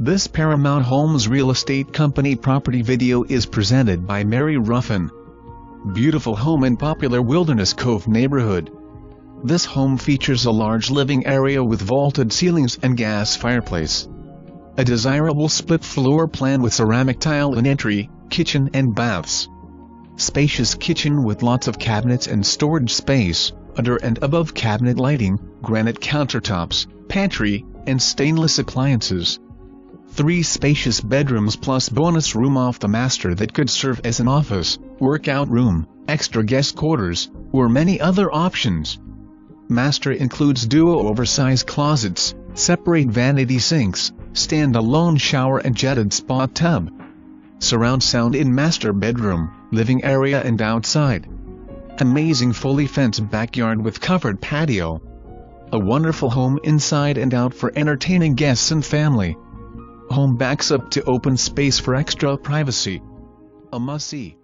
This Paramount Homes Real Estate Company property video is presented by Mary Ruffin. Beautiful home in popular Wilderness Cove neighborhood. This home features a large living area with vaulted ceilings and gas fireplace. A desirable split floor plan with ceramic tile in entry, kitchen and baths. Spacious kitchen with lots of cabinets and storage space, under and above cabinet lighting, granite countertops, pantry, and stainless appliances. 3 spacious bedrooms plus bonus room off the master that could serve as an office, workout room, extra guest quarters, or many other options. Master includes duo-oversized closets, separate vanity sinks, stand-alone shower and jetted spa tub. Surround sound in master bedroom, living area and outside. Amazing fully fenced backyard with covered patio. A wonderful home inside and out for entertaining guests and family. Home backs up to open space for extra privacy. A must-see.